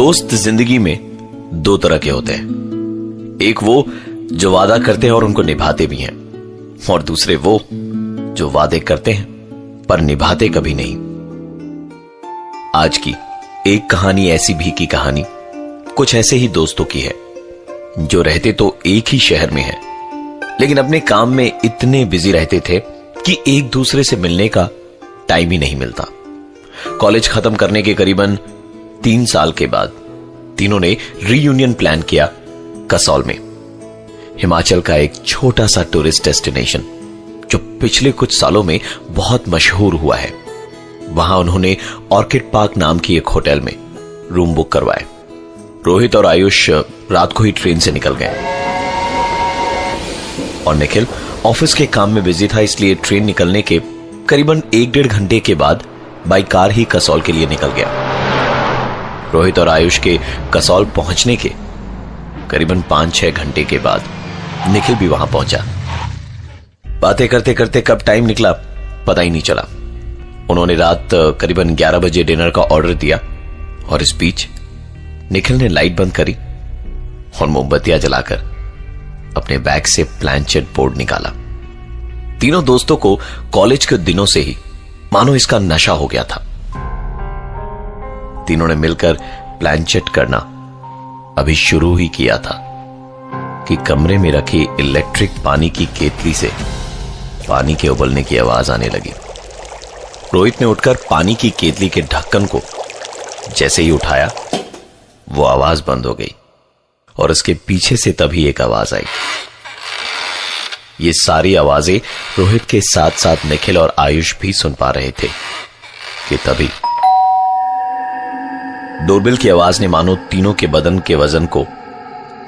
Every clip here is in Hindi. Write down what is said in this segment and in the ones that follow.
दोस्त जिंदगी में दो तरह के होते हैं। एक वो जो वादा करते हैं और उनको निभाते भी हैं, और दूसरे वो जो वादे करते हैं पर निभाते कभी नहीं। आज की एक कहानी ऐसी भी की कहानी कुछ ऐसे ही दोस्तों की है जो रहते तो एक ही शहर में है, लेकिन अपने काम में इतने बिजी रहते थे कि एक दूसरे से मिलने का टाइम ही नहीं मिलता। कॉलेज खत्म करने के करीबन 3 साल के बाद तीनों ने रीयूनियन प्लान किया कसौल में, हिमाचल का एक छोटा सा टूरिस्ट डेस्टिनेशन जो पिछले कुछ सालों में बहुत मशहूर हुआ है। वहां उन्होंने ऑर्किड पार्क नाम की एक होटल में रूम बुक करवाए। रोहित और आयुष रात को ही ट्रेन से निकल गए और निखिल ऑफिस के काम में बिजी था, इसलिए ट्रेन निकलने के करीबन 1-1.5 घंटे के बाद बाई कार ही कसौल के लिए निकल गया। रोहित और आयुष के कसौल पहुंचने के करीबन 5-6 घंटे के बाद निखिल भी वहां पहुंचा। बातें करते करते कब टाइम निकला पता ही नहीं चला। उन्होंने रात करीबन 11 बजे डिनर का ऑर्डर दिया और इस बीच निखिल ने लाइट बंद करी और मोमबत्तियां जलाकर अपने बैग से प्लानचेट बोर्ड निकाला। तीनों दोस्तों को कॉलेज के दिनों से ही मानो इसका नशा हो गया था। तीनों ने मिलकर प्लानचेट करना अभी शुरू ही किया था कि कमरे में रखी इलेक्ट्रिक पानी की केतली से पानी के उबलने की आवाज आने लगी। रोहित ने उठकर पानी की केतली के ढक्कन को जैसे ही उठाया, वो आवाज बंद हो गई और उसके पीछे से तभी एक आवाज आई। ये सारी आवाजें रोहित के साथ साथ निखिल और आयुष भी सुन पा रहे थे कि तभी डोरबेल की आवाज ने मानो तीनों के बदन के वजन को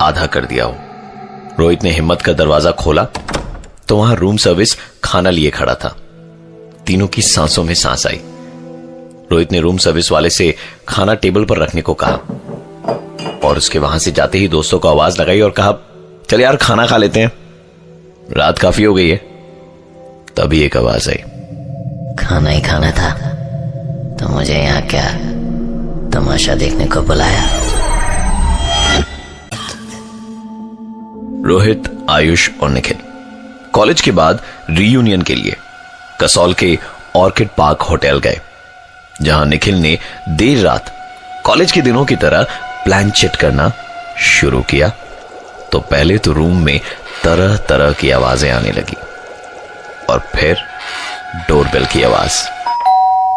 आधा कर दिया हो। रोहित ने हिम्मत का दरवाजा खोला तो वहां रूम सर्विस खाना लिए खड़ा था। तीनों की सांसों में सांस आई। रोहित ने रूम सर्विस वाले से खाना टेबल पर रखने को कहा और उसके वहां से जाते ही दोस्तों को आवाज लगाई और कहा, चल यार खाना खा लेते हैं, रात काफी हो गई है। तभी एक आवाज आई, खाना ही खाना था तो मुझे यहाँ क्या तमाशा देखने को बुलाया। रोहित, आयुष और निखिल कॉलेज के बाद रीयूनियन के लिए कसौल के ऑर्किड पार्क होटल गए, जहां निखिल ने देर रात कॉलेज के दिनों की तरह प्लान चेट करना शुरू किया। तो पहले तो रूम में तरह तरह की आवाजें आने लगी और फिर डोरबेल की आवाज।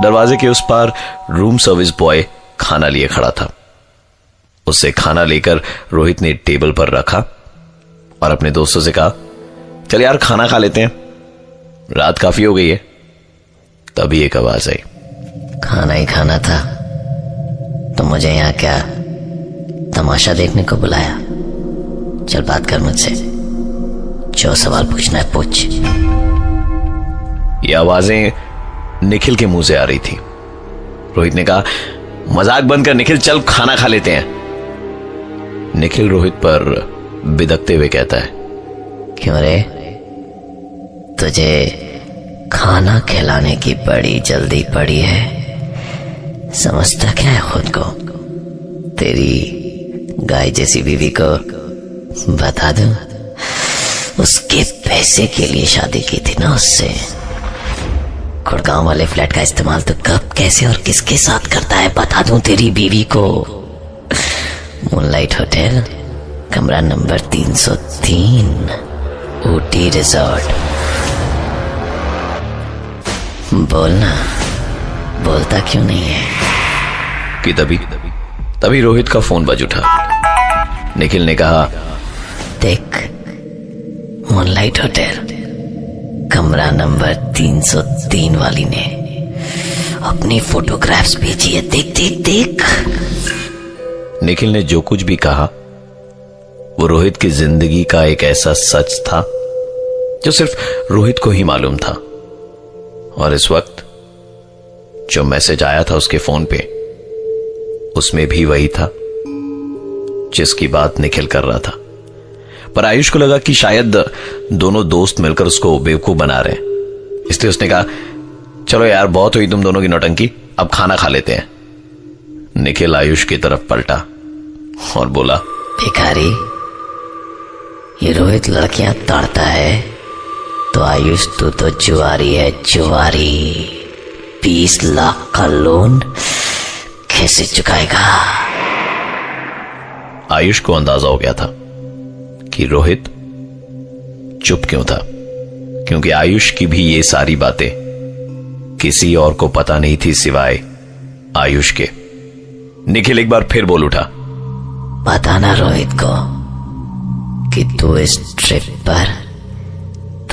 दरवाजे के उस पार रूम सर्विस बॉय खाना लिए खड़ा था। उससे खाना लेकर रोहित ने टेबल पर रखा और अपने दोस्तों से कहा, चल यार खाना खा लेते हैं, रात काफी हो गई है। तभी एक आवाज आई, खाना ही खाना था तो मुझे यहाँ क्या तमाशा देखने को बुलाया। चल बात कर मुझसे, जो सवाल पूछना है पूछ। ये आवाजें निखिल के मुंह से आ रही थी। रोहित ने कहा, मजाक बंद कर निखिल, चल खाना खा लेते हैं। निखिल रोहित पर बिदकते हुए कहता है, क्यों रे, तुझे खाना खिलाने की बड़ी जल्दी पड़ी है? समझता क्या है खुद को? तेरी गाय जैसी बीवी को बता दूं, उसके पैसे के लिए शादी की थी ना उससे। गुड़गांव वाले फ्लैट का इस्तेमाल तो कब, कैसे और किसके साथ करता है बता दूं तेरी बीवी को। मूनलाइट होटल, कमरा नंबर 303, ऊटी रिजॉर्ट। बोलना, बोलता क्यों नहीं है? कि तभी रोहित का फोन बज उठा। निखिल ने कहा, देख, मूनलाइट होटल कमरा नंबर 303 वाली ने अपनी फोटोग्राफ्स भेजी है, देख देख देख। निखिल ने जो कुछ भी कहा वो रोहित की जिंदगी का एक ऐसा सच था जो सिर्फ रोहित को ही मालूम था। और इस वक्त जो मैसेज आया था उसके फोन पे, उसमें भी वही था जिसकी बात निखिल कर रहा था। पर आयुष को लगा कि शायद दोनों दोस्त मिलकर उसको बेवकूफ बना रहे हैं, इसलिए उसने कहा, चलो यार बहुत हुई तुम दोनों की नौटंकी, अब खाना खा लेते हैं। निखिल आयुष की तरफ पलटा और बोला, भिखारी, ये रोहित लड़कियां ताड़ता है तो आयुष तू तो जुआरी है, जुआरी। 20 लाख का लोन कैसे चुकाएगा? आयुष को अंदाजा हो गया था कि रोहित चुप क्यों था, क्योंकि आयुष की भी ये सारी बातें किसी और को पता नहीं थी सिवाय आयुष के। निखिल एक बार फिर बोल उठा, बताना रोहित को कि तू इस ट्रिप पर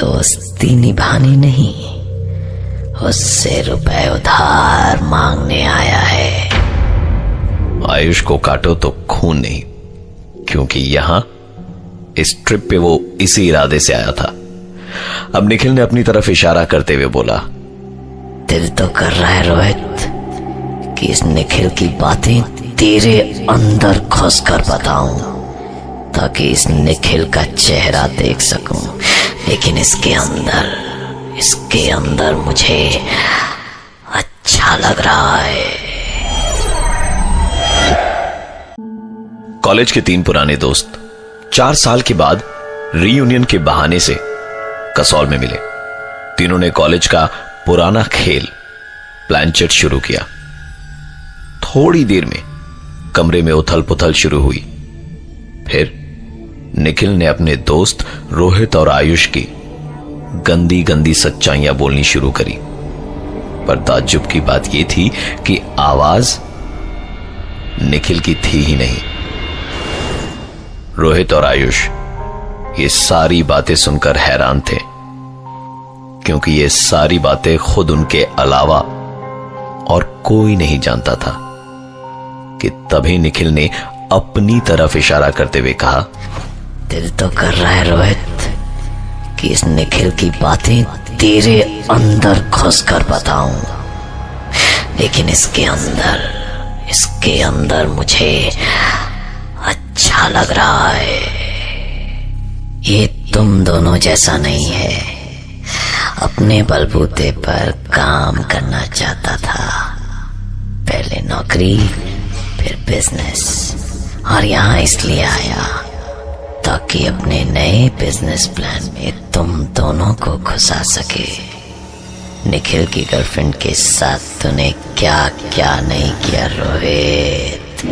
दोस्ती निभानी नहीं, उससे रुपए उधार मांगने आया है। आयुष को काटो तो खून नहीं, क्योंकि यहां इस ट्रिप पे वो इसी इरादे से आया था। अब निखिल ने अपनी तरफ इशारा करते हुए बोला, दिल तो कर रहा है रोहित कि इस निखिल की बातें तेरे अंदर घुस कर बताऊं, ताकि इस निखिल का चेहरा देख सकूं, लेकिन इसके अंदर मुझे अच्छा लग रहा है। कॉलेज के 3 पुराने दोस्त 4 साल के बाद रीयूनियन के बहाने से कसौल में मिले। तीनों ने कॉलेज का पुराना खेल प्लानचेट शुरू किया। थोड़ी देर में कमरे में उथल पुथल शुरू हुई। फिर निखिल ने अपने दोस्त रोहित और आयुष की गंदी गंदी सच्चाइयां बोलनी शुरू करी। पर ताज्जुब की बात यह थी कि आवाज निखिल की थी ही नहीं। रोहित और आयुष ये सारी बातें सुनकर हैरान थे, क्योंकि ये सारी बातें खुद उनके अलावा और कोई नहीं जानता था। कि तभी निखिल ने अपनी तरफ इशारा करते हुए कहा, दिल तो कर रहा है रोहित कि इस निखिल की बातें तेरे अंदर घुस कर बताऊं, लेकिन इसके अंदर मुझे अच्छा लग रहा है। ये तुम दोनों जैसा नहीं है। अपने बलबूते पर काम करना चाहता था, पहले नौकरी फिर बिजनेस, और यहां इसलिए आया ताकि अपने नए बिजनेस प्लान में तुम दोनों को घुसा सके। निखिल की गर्लफ्रेंड के साथ तूने क्या क्या नहीं किया रोहित।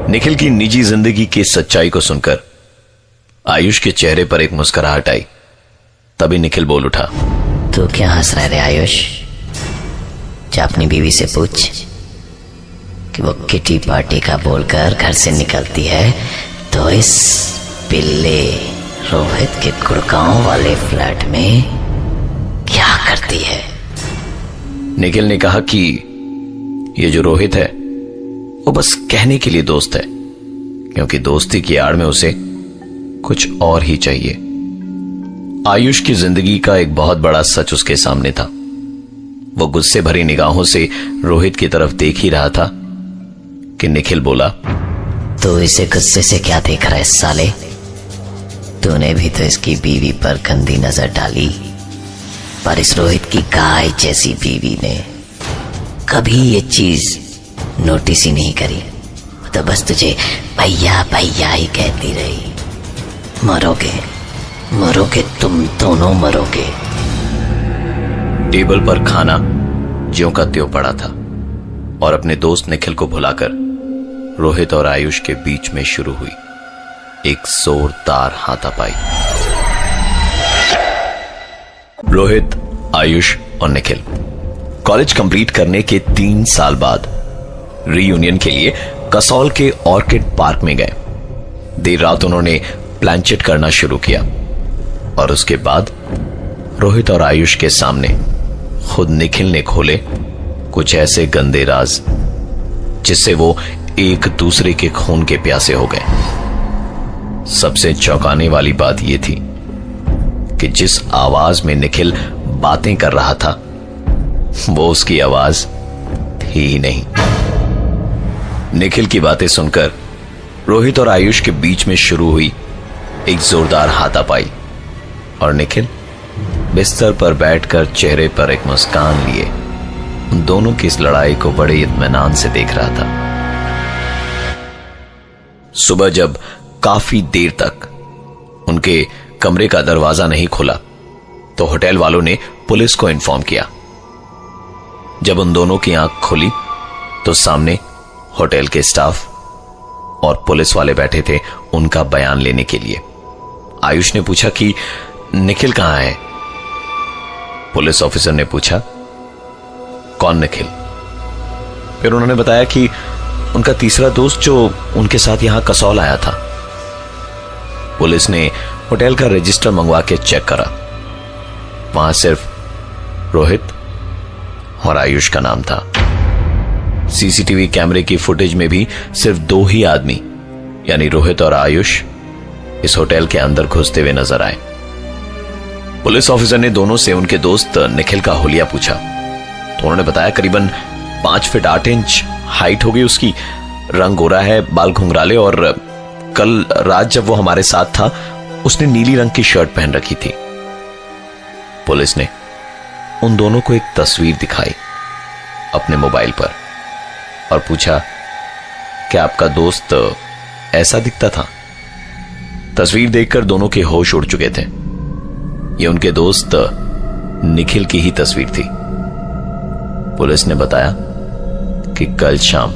निखिल की निजी जिंदगी की सच्चाई को सुनकर आयुष के चेहरे पर एक मुस्कुराहट आई। तभी निखिल बोल उठा, तू क्या हंस रहा है रे आयुष? जा अपनी बीवी से पूछ कि वो किटी पार्टी का बोलकर घर से निकलती है तो इस पिल्ले रोहित के गुड़गांव वाले फ्लैट में क्या करती है। निखिल ने कहा कि ये जो रोहित है वो बस कहने के लिए दोस्त है, क्योंकि दोस्ती की आड़ में उसे कुछ और ही चाहिए। आयुष की जिंदगी का एक बहुत बड़ा सच उसके सामने था। वो गुस्से भरी निगाहों से रोहित की तरफ देख ही रहा था कि निखिल बोला, तो इसे गुस्से से क्या देख रहा है साले? तूने भी तो इसकी बीवी पर गंदी नजर डाली, पर इस रोहित की गाय जैसी बीवी ने कभी ये चीज नोटिस ही नहीं करी। तो बस तुझे भैया भैया ही कहती रही। मरोगे तुम दोनों मरोगे। टेबल पर खाना ज्यों का त्यों पड़ा था और अपने दोस्त निखिल को भुलाकर रोहित और आयुष के बीच में शुरू हुई एक जोरदार हाथापाई। रोहित, आयुष और निखिल कॉलेज कंप्लीट करने के 3 साल बाद रीयूनियन के लिए कसौल के ऑर्किड पार्क में गए। देर रात उन्होंने प्लानचेट करना शुरू किया और उसके बाद रोहित और आयुष के सामने खुद निखिल ने खोले कुछ ऐसे गंदे राज जिससे वो एक दूसरे के खून के प्यासे हो गए। सबसे चौंकाने वाली बात यह थी कि जिस आवाज में निखिल बातें कर रहा था वो उसकी आवाज थी ही नहीं। निखिल की बातें सुनकर रोहित और आयुष के बीच में शुरू हुई एक जोरदार हाथापाई और निखिल बिस्तर पर बैठकर चेहरे पर एक मुस्कान लिए उन दोनों की इस लड़ाई को बड़े इत्मीनान से देख रहा था। सुबह जब काफी देर तक उनके कमरे का दरवाजा नहीं खुला तो होटल वालों ने पुलिस को इन्फॉर्म किया। जब उन दोनों की आंख खुली तो सामने होटल के स्टाफ और पुलिस वाले बैठे थे उनका बयान लेने के लिए। आयुष ने पूछा कि निखिल कहां है? पुलिस ऑफिसर ने पूछा, कौन निखिल? फिर उन्होंने बताया कि उनका तीसरा दोस्त जो उनके साथ यहां कसौल आया था। पुलिस ने होटल का रजिस्टर मंगवा के चेक करा। वहां सिर्फ रोहित और आयुष का नाम था। सीसीटीवी कैमरे की फुटेज में भी सिर्फ 2 ही आदमी यानी रोहित और आयुष इस होटल के अंदर घुसते हुए नजर आए। पुलिस ऑफिसर ने दोनों से उनके दोस्त निखिल का हुलिया पूछा तो उन्होंने बताया करीबन 5 फीट 8 इंच हाइट होगी उसकी, रंग गोरा है, बाल घुंघराले, और कल रात जब वो हमारे साथ था उसने नीली रंग की शर्ट पहन रखी थी। पुलिस ने उन दोनों को एक तस्वीर दिखाई अपने मोबाइल पर और पूछा, क्या आपका दोस्त ऐसा दिखता था? तस्वीर देखकर दोनों के होश उड़ चुके थे। ये उनके दोस्त निखिल की ही तस्वीर थी। पुलिस ने बताया कि कल शाम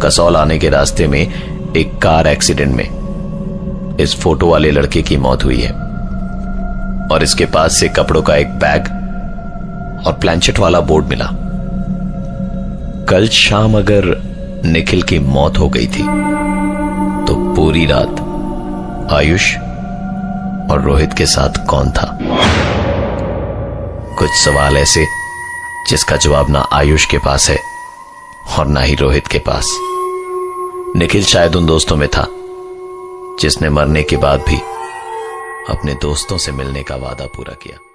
कसौल आने के रास्ते में एक कार एक्सीडेंट में इस फोटो वाले लड़के की मौत हुई है और इसके पास से कपड़ों का एक बैग और प्लांचेट वाला बोर्ड मिला। कल शाम अगर निखिल की मौत हो गई थी तो पूरी रात आयुष और रोहित के साथ कौन था? कुछ सवाल ऐसे जिसका जवाब ना आयुष के पास है और ना ही रोहित के पास। निखिल शायद उन दोस्तों में था जिसने मरने के बाद भी अपने दोस्तों से मिलने का वादा पूरा किया।